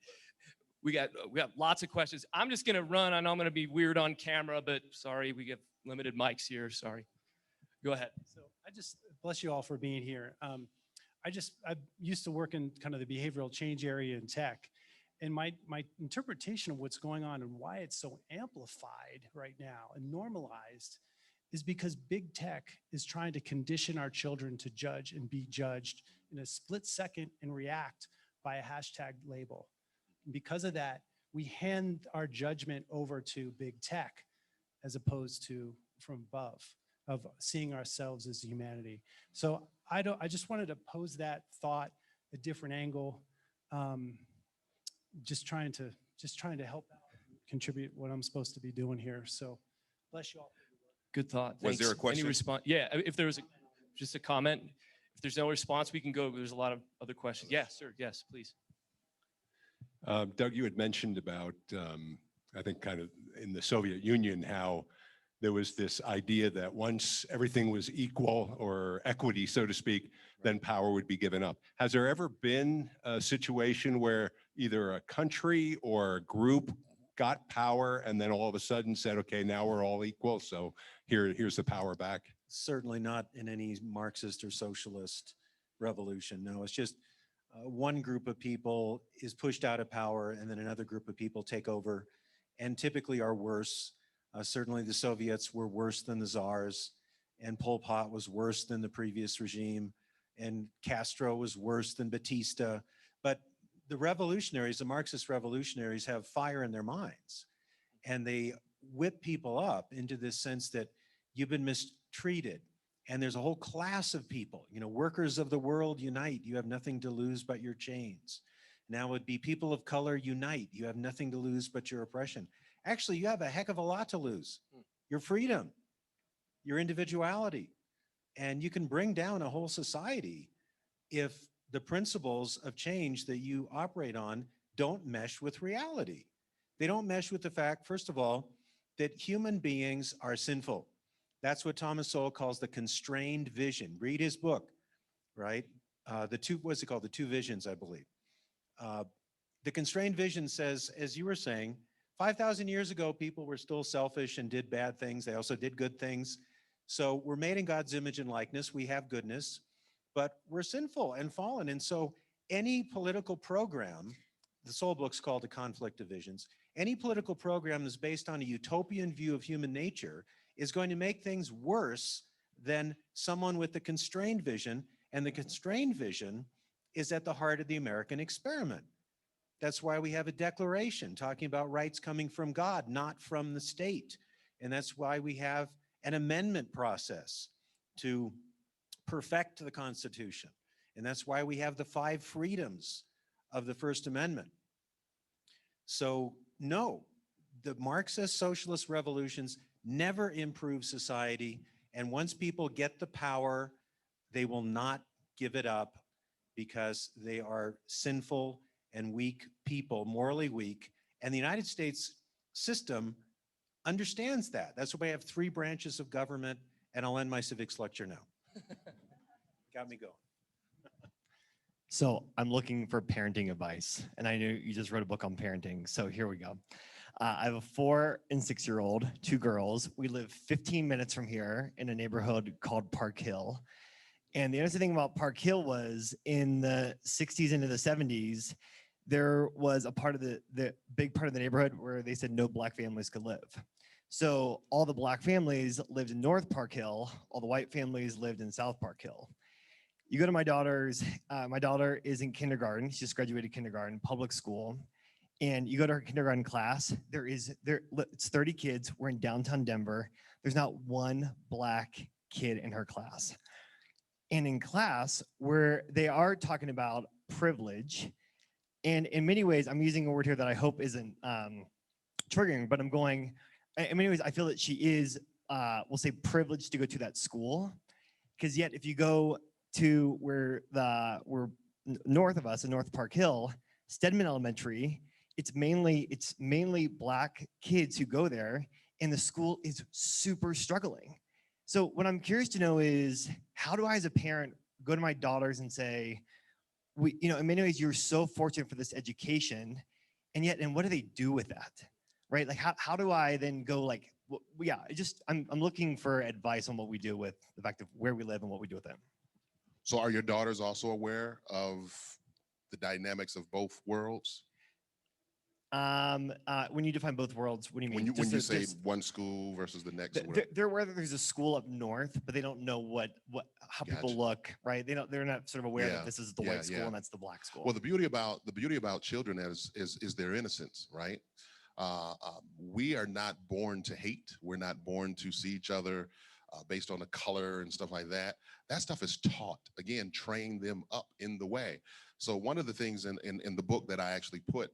We got lots of questions. I'm just going to run. I know I'm going to be weird on camera, but sorry, we get limited mics here. Sorry. Go ahead. So I just bless you all for being here. I used to work in kind of the behavioral change area in tech, and my interpretation of what's going on and why it's so amplified right now and normalized is because big tech is trying to condition our children to judge and be judged in a split second and react by a hashtag label. And because of that, we hand our judgment over to big tech as opposed to from above, of seeing ourselves as humanity. So I just wanted to pose that thought, a different angle, just trying to help out, contribute what I'm supposed to be doing here. So bless you all. Good thought. Was there a question? Any response? Yeah, if there was just a comment. If there's no response, we can go. There's a lot of other questions. Yes, sir. Yes, please. Doug, you had mentioned about, I think kind of in the Soviet Union, how there was this idea that once everything was equal or equity, so to speak, then power would be given up. Has there ever been a situation where either a country or a group got power and then all of a sudden said, okay, now we're all equal, so here's the power back? Certainly not in any Marxist or socialist revolution. No, it's just one group of people is pushed out of power and then another group of people take over and typically are worse. Certainly the Soviets were worse than the Tsars, and Pol Pot was worse than the previous regime, and Castro was worse than Batista. But the revolutionaries, the Marxist revolutionaries, have fire in their minds, and they whip people up into this sense that you've been mistreated. And there's a whole class of people, workers of the world unite. You have nothing to lose but your chains. Now it would be people of color unite. You have nothing to lose but your oppression. Actually, you have a heck of a lot to lose. Your freedom, your individuality. And you can bring down a whole society if the principles of change that you operate on don't mesh with reality. They don't mesh with the fact, first of all, that human beings are sinful. That's what Thomas Sowell calls the constrained vision. Read his book, right? What's it called? The Two Visions, I believe. The constrained vision says, as you were saying, 5,000 years ago, people were still selfish and did bad things. They also did good things. So we're made in God's image and likeness. We have goodness, but we're sinful and fallen. And so any political program, the Soul book's called The Conflict of Visions, any political program that's based on a utopian view of human nature is going to make things worse than someone with the constrained vision. And the constrained vision is at the heart of the American experiment. That's why we have a declaration talking about rights coming from God, not from the state. And that's why we have an amendment process to perfect the Constitution. And that's why we have the 5 freedoms of the First Amendment. So no, the Marxist socialist revolutions never improve society. And once people get the power, they will not give it up because they are sinful and weak people, morally weak. And the United States system understands that. That's why we have 3 branches of government, and I'll end my civics lecture now. Got me going. So I'm looking for parenting advice, and I know you just wrote a book on parenting, so here we go. I have a 4 and 6-year-old, 2 girls. We live 15 minutes from here in a neighborhood called Park Hill. And the interesting thing about Park Hill was in the 60s into the 70s, there was a part of the big part of the neighborhood where they said no black families could live. So all the black families lived in North Park Hill, all the white families lived in South Park Hill. You go to my daughter is in kindergarten. She just graduated kindergarten, public school. And you go to her kindergarten class, it's 30 kids. We're in downtown Denver. There's not one black kid in her class. And in class, where they are talking about privilege, and in many ways, I'm using a word here that I hope isn't triggering, but I'm going, in many ways, I feel that she is, we'll say, privileged to go to that school. Because yet, if you go to where we're north of us in North Park Hill, Stedman Elementary, it's mainly black kids who go there, and the school is super struggling. So what I'm curious to know is, how do I, as a parent, go to my daughters and say, in many ways, you're so fortunate for this education, and yet, and what do they do with that, right? Like, how do I then go, like, I'm looking for advice on what we do with the fact of where we live and what we do with them. So are your daughters also aware of the dynamics of both worlds? When you define both worlds, what do you mean? When you say one school versus the next? They're aware that there's a school up north, but they don't know how people look, right? They're not sort of aware that this is the white school and that's the black school. Well, the beauty about children is their innocence, right? We are not born to hate. We're not born to see each other based on the color and stuff like that. That stuff is taught. Again, train them up in the way. So one of the things in the book that I actually put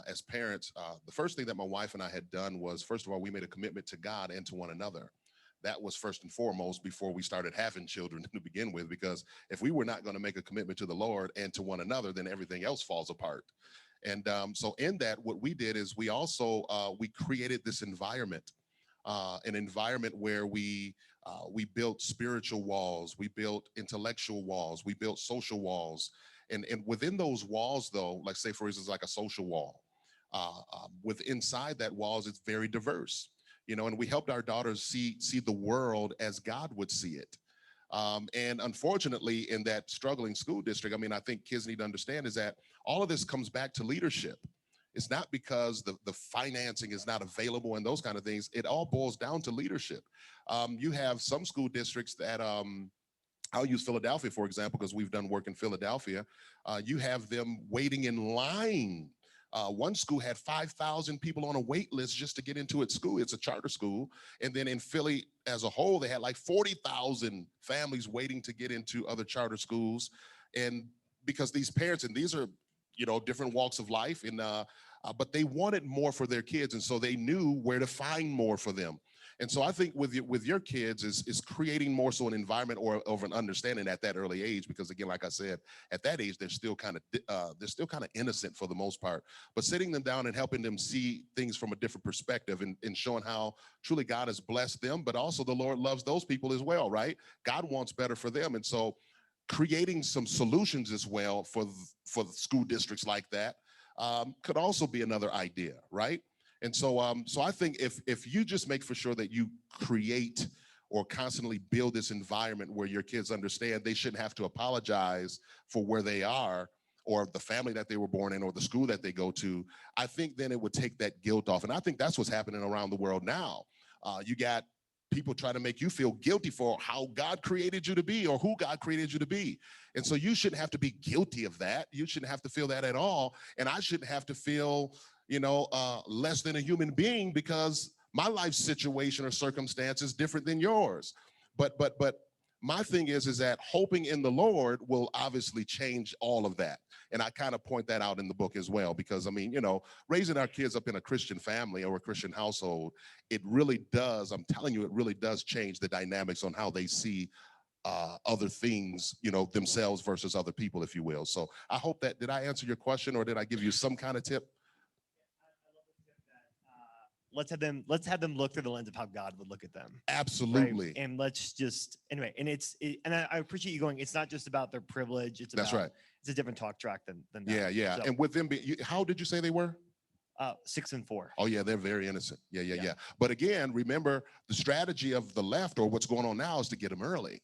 as parents, the first thing that my wife and I had done was, first of all, we made a commitment to God and to one another. That was first and foremost before we started having children to begin with, because if we were not going to make a commitment to the Lord and to one another, then everything else falls apart. And so in that, what we did is we also, we created this environment, an environment where we built spiritual walls, we built intellectual walls, we built social walls. And within those walls, though, like say, for instance, like a social wall, inside that walls, it's very diverse, and we helped our daughters see the world as God would see it. And unfortunately, in that struggling school district, I think kids need to understand is that all of this comes back to leadership. It's not because the financing is not available and those kind of things. It all boils down to leadership. You have some school districts that, I'll use Philadelphia, for example, because we've done work in Philadelphia. You have them waiting in line. One school had 5,000 people on a wait list just to get into its school. It's a charter school. And then in Philly as a whole, they had like 40,000 families waiting to get into other charter schools. And because these parents, and these are, different walks of life, and but they wanted more for their kids. And so they knew where to find more for them. And so I think with your kids is creating more so an environment or of an understanding at that early age, because again, like I said, at that age, they're still kind of innocent for the most part, but sitting them down and helping them see things from a different perspective and showing how truly God has blessed them, but also the Lord loves those people as well, right? God wants better for them. And so creating some solutions as well for school districts like that could also be another idea, right? And so, so I think if you just make for sure that you create or constantly build this environment where your kids understand they shouldn't have to apologize for where they are or the family that they were born in or the school that they go to, I think then it would take that guilt off. And I think that's what's happening around the world now. You got people trying to make you feel guilty for how God created you to be or who God created you to be. And so you shouldn't have to be guilty of that. You shouldn't have to feel that at all. And I shouldn't have to feel less than a human being because my life situation or circumstance is different than yours. But my thing is that hoping in the Lord will obviously change all of that. And I kind of point that out in the book as well, because raising our kids up in a Christian family or a Christian household, it really does, I'm telling you, it really does change the dynamics on how they see other things, themselves versus other people, if you will. So I hope that, did I answer your question or did I give you some kind of tip? Let's have them look through the lens of how God would look at them. Absolutely. Right? And let's just anyway. And I appreciate you going. It's not just about their privilege. It's about, that's right. It's a different talk track than that. Yeah. So, and with them, how did you say they were? 6 and 4. Oh yeah, they're very innocent. Yeah. But again, remember the strategy of the left or what's going on now is to get them early,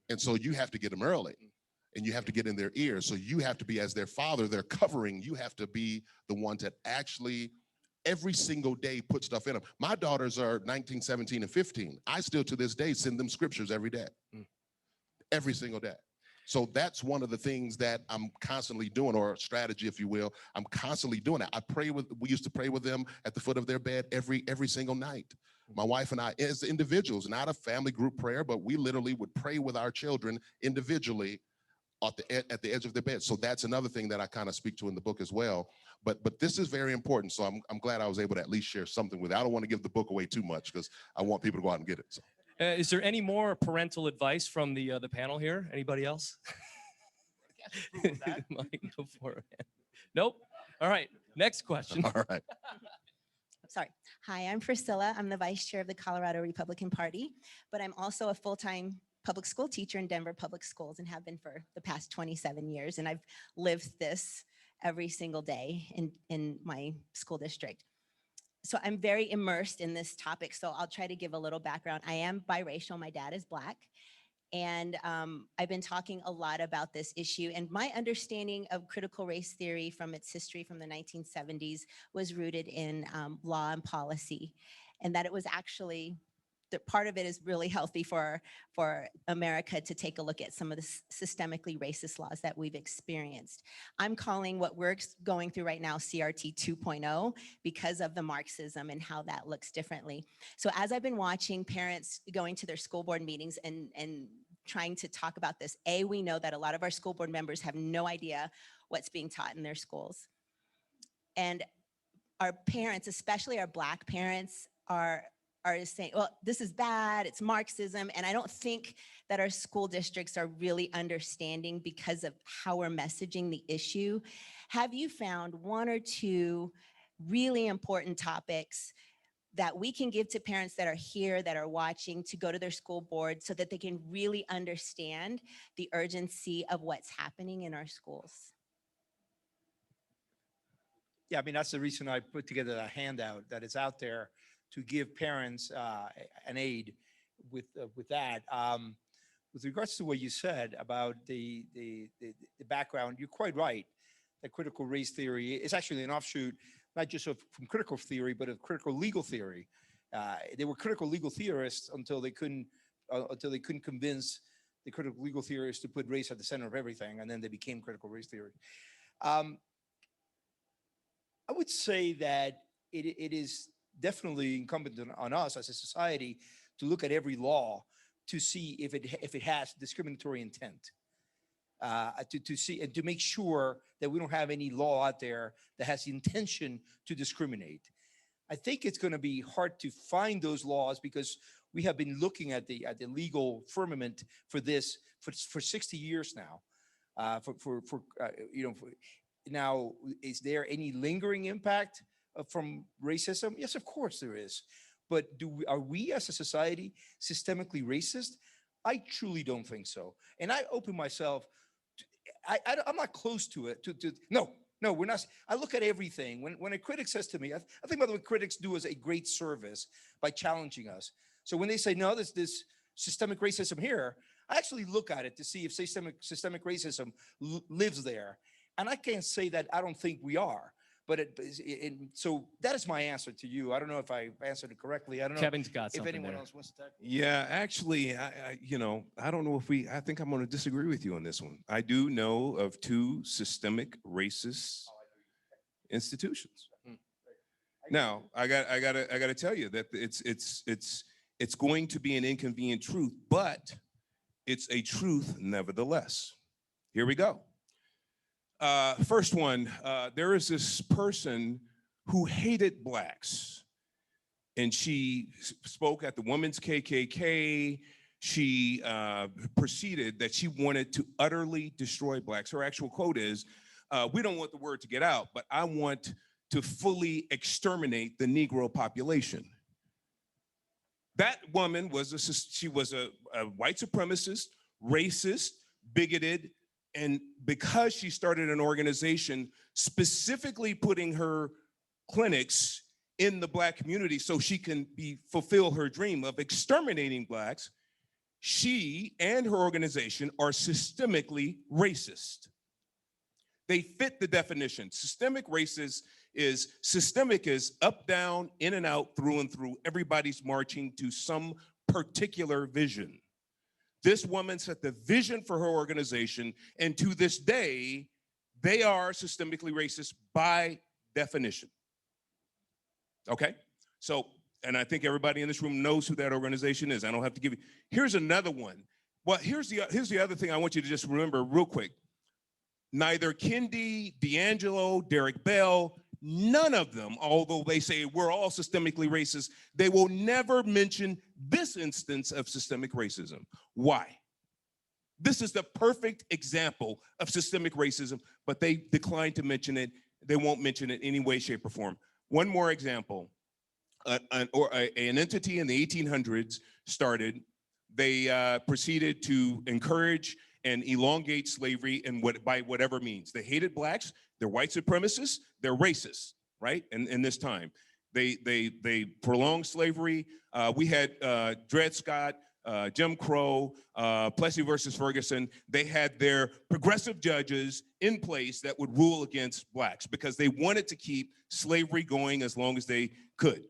and so you have to get them early. and you have to get in their ears. So you have to be, as their father, their covering, you have to be the one that actually every single day put stuff in them. My daughters are 19, 17, and 15. I still to this day send them scriptures every day, every single day. So that's one of the things that I'm constantly doing, or a strategy, if you will. I'm constantly doing that. We used to pray with them at the foot of their bed every single night. My wife and I, as individuals, not a family group prayer, but we literally would pray with our children individually at the edge of their bed. So that's another thing that I kind of speak to in the book as well. But this is very important. So I'm glad I was able to at least share something with it. I don't want to give the book away too much because I want people to go out and get it. So. Is there any more parental advice from the panel here? Anybody else? Mike, go for it. Nope. All right. Next question. All right. Sorry. Hi, I'm Priscilla. I'm the vice chair of the Colorado Republican Party, but I'm also a full-time public school teacher in Denver Public Schools and have been for the past 27 years. And I've lived this every single day in my school district. So I'm very immersed in this topic. So I'll try to give a little background. I am biracial. My dad is Black. And I've been talking a lot about this issue. And my understanding of critical race theory from its history from the 1970s was rooted in law and policy. And that it was actually, the part of it is really healthy for America to take a look at some of the systemically racist laws that we've experienced. I'm calling what we're going through right now CRT 2.0 because of the Marxism and how that looks differently. So as I've been watching parents going to their school board meetings and trying to talk about this, we know that a lot of our school board members have no idea what's being taught in their schools. And our parents, especially our Black parents, are saying, well, this is bad, it's Marxism, and I don't think that our school districts are really understanding because of how we're messaging the issue. Have you found one or two really important topics that we can give to parents that are here, that are watching, to go to their school board so that they can really understand the urgency of what's happening in our schools? Yeah, I mean, that's the reason I put together a handout that is out there to give parents an aid with that. With regards to what you said about the background, you're quite right that critical race theory is actually an offshoot, not just from critical theory, but of critical legal theory. They were critical legal theorists until they couldn't convince the critical legal theorists to put race at the center of everything, and then they became critical race theory. I would say that it is definitely incumbent on us as a society to look at every law to see if it has discriminatory intent, to see and to make sure that we don't have any law out there that has the intention to discriminate. I think it's going to be hard to find those laws because we have been looking at the legal firmament for this for 60 years now. Now, is there any lingering impact from racism? Yes, of course there is. But are we as a society systemically racist? I truly don't think so. And I open myself, I'm not close to it. No, we're not. I look at everything. When a critic says to me, I think what critics do is a great service by challenging us. So when they say, no, there's this systemic racism here, I actually look at it to see if systemic racism lives there. And I can't say that I don't think we are. But so that is my answer to you. I don't know if I answered it correctly. I don't know Kevin's got if something anyone there. else wants to talk. Yeah, actually, I don't know if I think I'm going to disagree with you on this one. I do know of two systemic racist institutions. Now, I gotta tell you that it's going to be an inconvenient truth, but it's a truth nevertheless. Here we go. First one, there is this person who hated Blacks, and she spoke at the Women's KKK. She proceeded that she wanted to utterly destroy Blacks. Her actual quote is, we don't want the word to get out, but I want to fully exterminate the Negro population. That woman was a white supremacist, racist, bigoted, and because she started an organization specifically putting her clinics in the Black community so she can fulfill her dream of exterminating Blacks, She and her organization are systemically racist. They fit the definition. Systemic racist is systemic is up, down, in and out, through and through. Everybody's marching to some particular vision. This woman set the vision for her organization, and to this day, they are systemically racist by definition. Okay? So, and I think everybody in this room knows who that organization is. I don't have to give you. Here's another one. Well, here's the other thing I want you to just remember real quick. Neither Kendi, D'Angelo, Derek Bell, none of them, although they say we're all systemically racist, they will never mention this instance of systemic racism. Why? This is the perfect example of systemic racism, but they decline to mention it. They won't mention it in any way, shape, or form. One more example. An entity in the 1800s started. They proceeded to encourage and elongate slavery by whatever means. They hated blacks, they're white supremacists, they're racist, right? In this time. They prolonged slavery. We had Dred Scott, Jim Crow, Plessy versus Ferguson. They had their progressive judges in place that would rule against blacks because they wanted to keep slavery going as long as they could.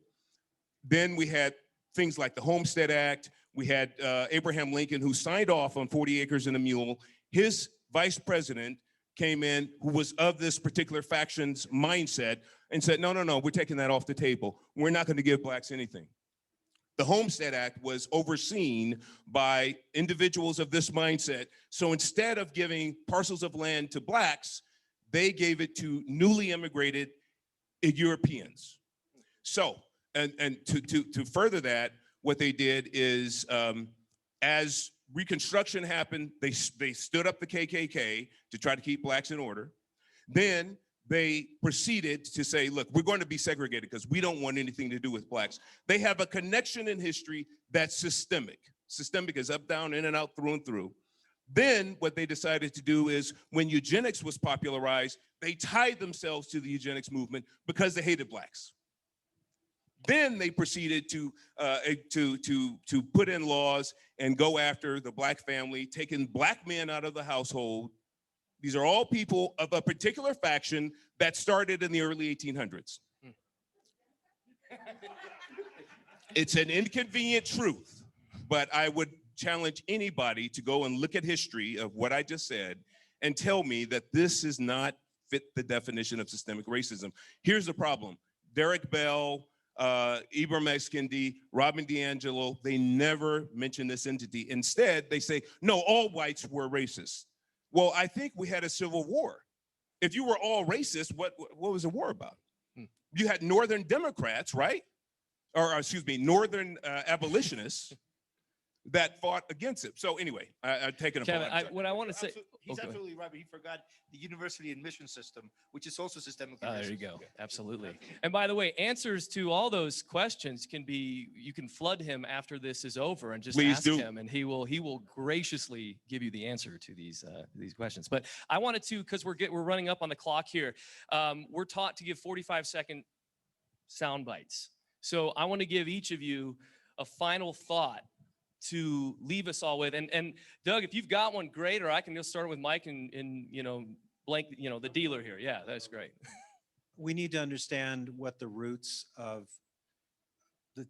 Then we had things like the Homestead Act. We had Abraham Lincoln, who signed off on 40 acres and a mule. His vice president came in, who was of this particular faction's mindset, and said, no, we're taking that off the table. We're not going to give blacks anything. The Homestead Act was overseen by individuals of this mindset. So instead of giving parcels of land to blacks, they gave it to newly immigrated Europeans. So, and to further that, what they did is, as Reconstruction happened, they stood up the KKK to try to keep blacks in order. Then they proceeded to say, look, we're going to be segregated because we don't want anything to do with blacks. They have a connection in history that's systemic. Systemic is up, down, in and out, through and through. Then what they decided to do is when eugenics was popularized, they tied themselves to the eugenics movement because they hated blacks. Then they proceeded to put in laws and go after the black family, taking black men out of the household. These are all people of a particular faction that started in the early 1800s. It's an inconvenient truth, but I would challenge anybody to go and look at history of what I just said and tell me that this is not fit the definition of systemic racism. Here's the problem. Derek Bell, Ibram X. Kendi, Robin DiAngelo, they never mention this entity. Instead, they say, no, all whites were racist. Well, I think we had a civil war. If you were all racist, what was the war about? You had Northern Democrats, right? Or excuse me, Northern abolitionists that fought against it. So anyway, I've taken a Kevin, what I want to say. He's Okay. absolutely right, but he forgot the university admission system, which is also systemically There you racist. go. Absolutely. And by the way, answers to all those questions can be, you can flood him after this is over and just Please ask do. him, and he will graciously give you the answer to these questions. But I wanted to, because we're running up on the clock here. We're taught to give 45-second sound bites. So I want to give each of you a final thought to leave us all with. And Doug, if you've got one, great, or I can just start with Mike and blank, the dealer here. Yeah, that's great. We need to understand what the roots of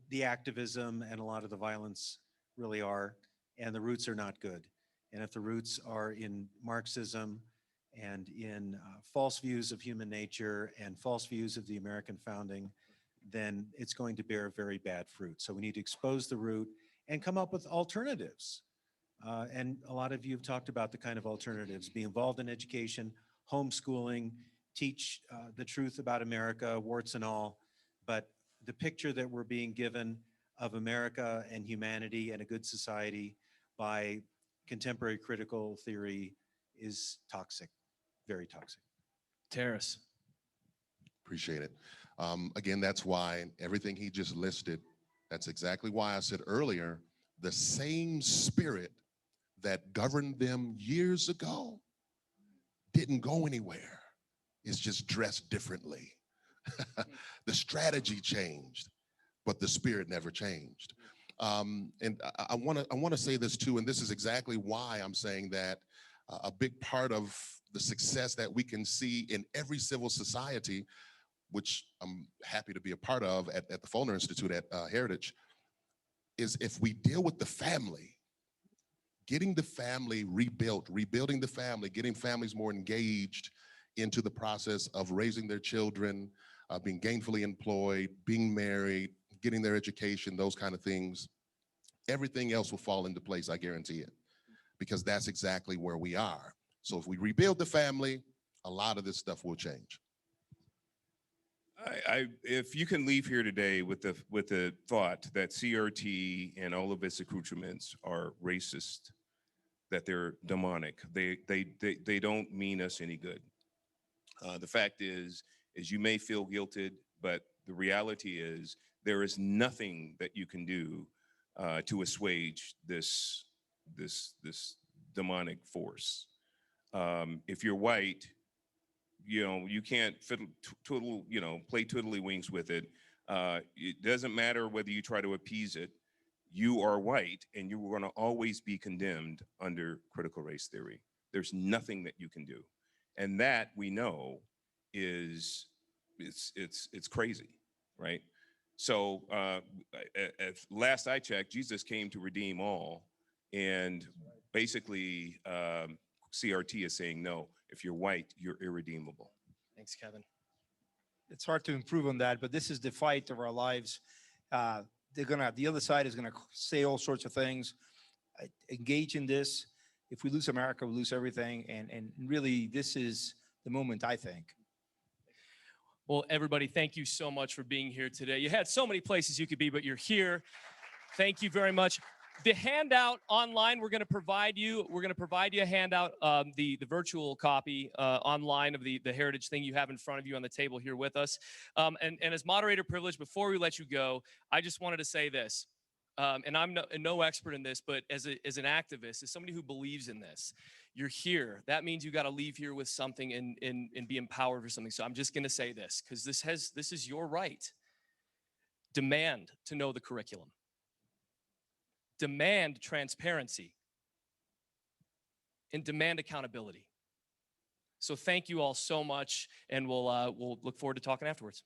the activism and a lot of the violence really are, and the roots are not good. And if the roots are in Marxism and in false views of human nature and false views of the American founding, then it's going to bear very bad fruit. So we need to expose the root and come up with alternatives. And a lot of you have talked about the kind of alternatives: be involved in education, homeschooling, teach the truth about America, warts and all. But the picture that we're being given of America and humanity and a good society by contemporary critical theory is toxic, very toxic. Terris. Appreciate it. Again, that's why everything he just listed, that's exactly why I said earlier, the same spirit that governed them years ago didn't go anywhere. It's just dressed differently. The strategy changed, but the spirit never changed. And I want to say this too, and this is exactly why I'm saying that a big part of the success that we can see in every civil society, which I'm happy to be a part of at the Foner Institute at Heritage, is if we deal with the family, getting the family rebuilt, rebuilding the family, getting families more engaged into the process of raising their children, being gainfully employed, being married, getting their education, those kind of things. Everything else will fall into place, I guarantee it, because that's exactly where we are. So if we rebuild the family, a lot of this stuff will change. If you can leave here today with the thought that CRT and all of its accoutrements are racist, that they're demonic, they don't mean us any good. The fact is you may feel guilted, but the reality is there is nothing that you can do to assuage this demonic force. If you're white, you can't play twiddlywinks with it. It doesn't matter whether you try to appease it. You are white, and you're going to always be condemned under critical race theory. There's nothing that you can do, and that we know is it's crazy, right? So at last I checked, Jesus came to redeem all, and basically CRT is saying no. If you're white, you're irredeemable. Thanks, Kevin. It's hard to improve on that, but this is the fight of our lives. The other side is gonna say all sorts of things. Engage in this. If we lose America, we lose everything. And really, this is the moment, I think. Well, everybody, thank you so much for being here today. You had so many places you could be, but you're here. Thank you very much. The handout online, we're going to provide you a handout, the virtual copy online of the heritage thing you have in front of you on the table here with us. And as moderator privilege, before we let you go, I just wanted to say this. And I'm no expert in this, but as an activist, as somebody who believes in this, you're here. That means you got to leave here with something and be empowered for something. So I'm just going to say this, because this is your right. Demand to know the curriculum. Demand transparency. And demand accountability. So thank you all so much, and we'll look forward to talking afterwards.